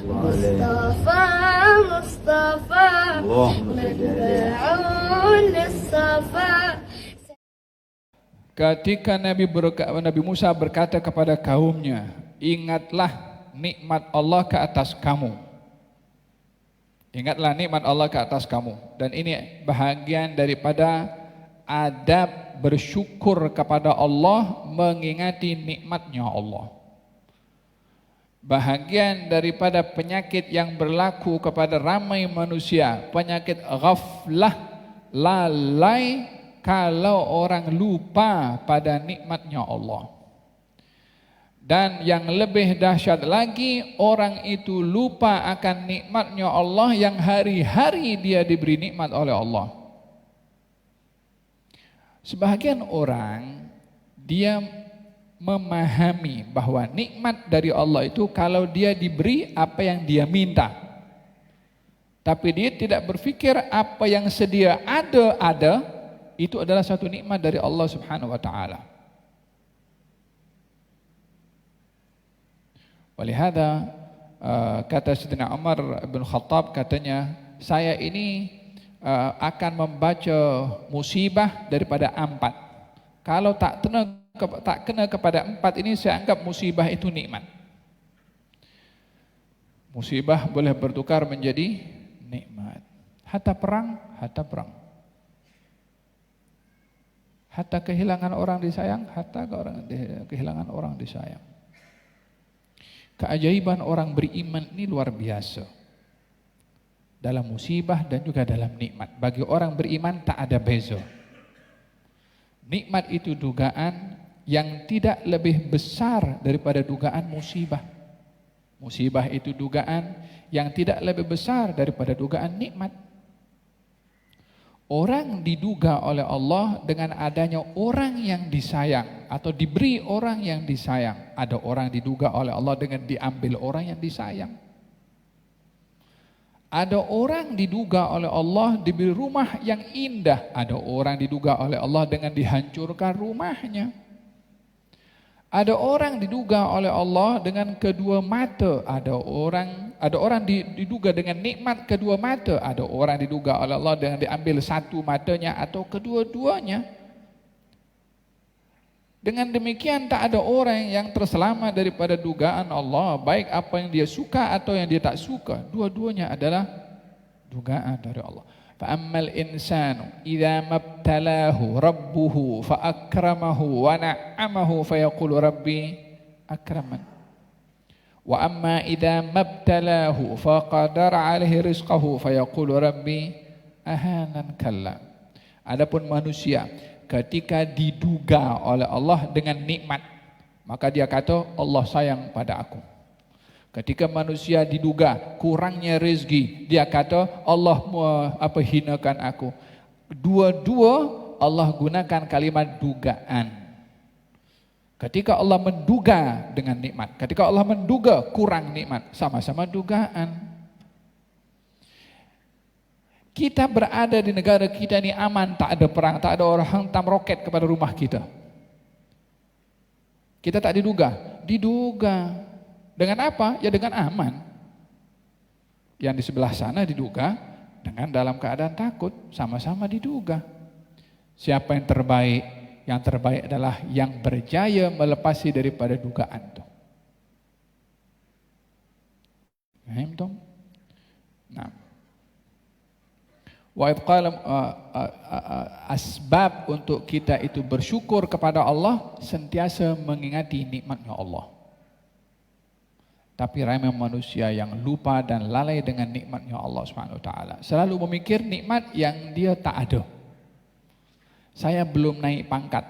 مصطفى مصطفى متبع للصفا. Ketika Nabi Musa berkata kepada kaumnya, ingatlah nikmat Allah ke atas kamu. Ingatlah nikmat Allah ke atas kamu. Dan ini bahagian daripada adab bersyukur kepada Allah, mengingati nikmatnya Allah. Bahagian daripada penyakit yang berlaku kepada ramai manusia, penyakit ghaflah, lalai, kalau orang lupa pada nikmatnya Allah. Dan yang lebih dahsyat lagi, orang itu lupa akan nikmatnya Allah yang hari-hari dia diberi nikmat oleh Allah. Sebahagian orang, dia memahami bahwa nikmat dari Allah itu kalau dia diberi apa yang dia minta. Tapi dia tidak berfikir apa yang sedia ada, itu adalah satu nikmat dari Allah Subhanahu wa taala. Walihada kata Sayyidina Umar bin Khattab, katanya, saya ini akan membaca musibah daripada 4. Kalau tak kena kepada 4 ini, saya anggap musibah itu nikmat. Musibah boleh bertukar menjadi nikmat. Hatta perang. Hatta kehilangan orang disayang, kehilangan orang disayang. Keajaiban orang beriman ini luar biasa. Dalam musibah dan juga dalam nikmat. Bagi orang beriman tak ada beza. Nikmat itu dugaan yang tidak lebih besar daripada dugaan musibah. Musibah itu dugaan yang tidak lebih besar daripada dugaan nikmat. Orang diduga oleh Allah dengan adanya orang yang disayang atau diberi orang yang disayang. Ada orang diduga oleh Allah dengan diambil orang yang disayang. Ada orang diduga oleh Allah diberi rumah yang indah. Ada orang diduga oleh Allah dengan dihancurkan rumahnya. Ada orang diduga oleh Allah dengan kedua mata. Ada orang diduga dengan nikmat kedua mata. Ada orang diduga oleh Allah dengan diambil satu matanya atau kedua-duanya. Dengan demikian tak ada orang yang terselamat daripada dugaan Allah, baik apa yang dia suka atau yang dia tak suka. Dua-duanya adalah dugaan dari Allah. Fa'ammal insanu idza mabtalahu rabbuhu fa akramahu wa na'amahu fayaqulu rabbi akraman. Wa amma idza mabtalahu faqadara 'alaihi rizqahu fayaqulu rabbi ahanan kalla. Adapun manusia ketika diduga oleh Allah dengan nikmat, maka dia kata Allah sayang pada aku. Ketika manusia diduga kurangnya rezeki, dia kata Allah hinakan aku. Dua-dua Allah gunakan kalimat dugaan. Ketika Allah menduga dengan nikmat, ketika Allah menduga kurang nikmat, sama-sama dugaan. Kita berada di negara kita ini aman, tak ada perang, tak ada orang hantam roket kepada rumah kita. Kita tak diduga. Dengan apa? Ya dengan aman. Yang di sebelah sana diduga dengan dalam keadaan takut, sama-sama diduga. Siapa yang terbaik? Yang terbaik adalah yang berjaya melepasi daripada dugaan itu. Nah, wa qala asbab untuk kita itu bersyukur kepada Allah, sentiasa mengingati nikmatnya Allah. Tapi ramai manusia yang lupa dan lalai dengan nikmatnya Allah Subhanahu wa taala. Selalu memikir nikmat yang dia tak ada. Saya belum naik pangkat.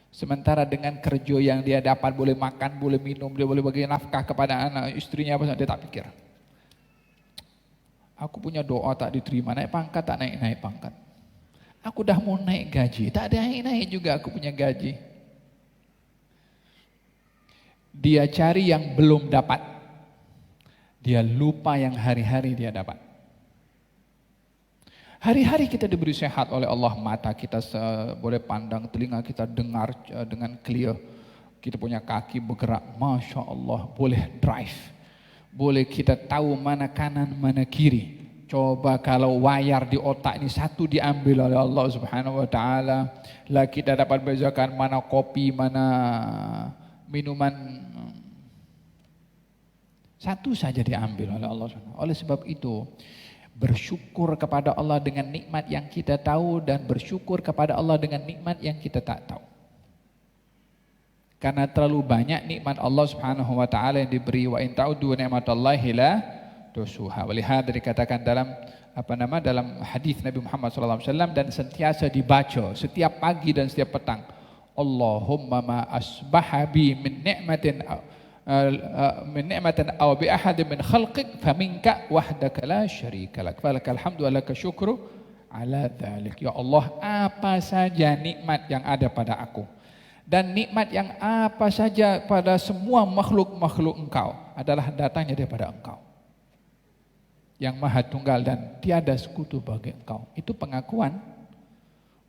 Sementara dengan kerja yang dia dapat, boleh makan, boleh minum, dia boleh bagi nafkah kepada anak istrinya, apa dia tak pikir. Aku punya doa tak diterima, naik pangkat tak naik pangkat. Aku dah mau naik gaji, tak ada naik juga aku punya gaji. Dia cari yang belum dapat. Dia lupa yang hari-hari dia dapat. Hari-hari kita diberi sehat oleh Allah, mata kita boleh pandang, telinga kita dengar dengan clear. Kita punya kaki bergerak, Masya Allah, boleh drive. Boleh kita tahu mana kanan, mana kiri. Coba kalau wayar di otak ini satu diambil oleh Allah Subhanahu wa taala, lah kita dapat bezakan mana kopi, mana minuman. Satu saja diambil oleh Allah Subhanahu wa taala. Oleh sebab itu, bersyukur kepada Allah dengan nikmat yang kita tahu dan bersyukur kepada Allah dengan nikmat yang kita tak tahu. Karena terlalu banyak nikmat Allah Subhanahu wa taala yang diberi, wa in ta'uddu ni'matallahi la tuhsuha. Walihada dikatakan dalam dalam hadis Nabi Muhammad SAW dan sentiasa dibaca setiap pagi dan setiap petang. Allahumma ma asbaha bi min ni'matin aw bi ahadin min khalqik faminka wahdaka la syarika lak falakal hamdu wa lakal syukru ala dzalik. Ya Allah, apa saja nikmat yang ada pada aku dan nikmat yang apa saja pada semua makhluk-makhluk Engkau adalah datangnya daripada Engkau yang Maha Tunggal dan tiada sekutu bagi Engkau. Itu pengakuan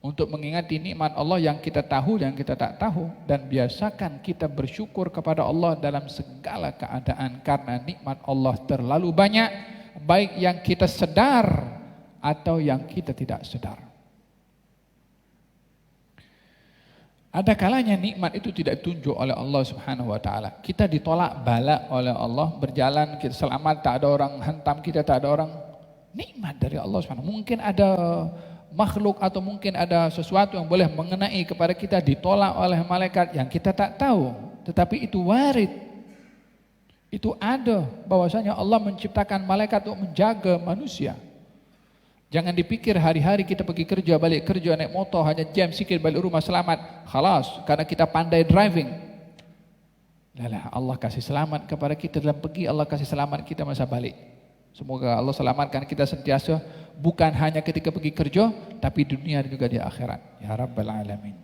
untuk mengingati nikmat Allah yang kita tahu dan kita tak tahu, dan biasakan kita bersyukur kepada Allah dalam segala keadaan karena nikmat Allah terlalu banyak, baik yang kita sedar atau yang kita tidak sedar. Ada kalanya nikmat itu tidak ditunjuk oleh Allah Subhanahu wa taala. Kita ditolak bala oleh Allah, berjalan kita selamat, tak ada orang hantam kita, tak ada orang. Nikmat dari Allah Subhanahu. Mungkin ada makhluk atau mungkin ada sesuatu yang boleh mengenai kepada kita ditolak oleh malaikat yang kita tak tahu, tetapi itu warid. Itu ada bahwasanya Allah menciptakan malaikat untuk menjaga manusia. Jangan dipikir hari-hari kita pergi kerja, balik kerja, naik motor, hanya jam sikit balik rumah selamat. Khalas, karena kita pandai driving. Lah, Allah kasih selamat kepada kita dalam pergi, Allah kasih selamat kita masa balik. Semoga Allah selamatkan kita sentiasa, bukan hanya ketika pergi kerja, tapi dunia dan juga di akhirat. Ya Rabbal Alamin.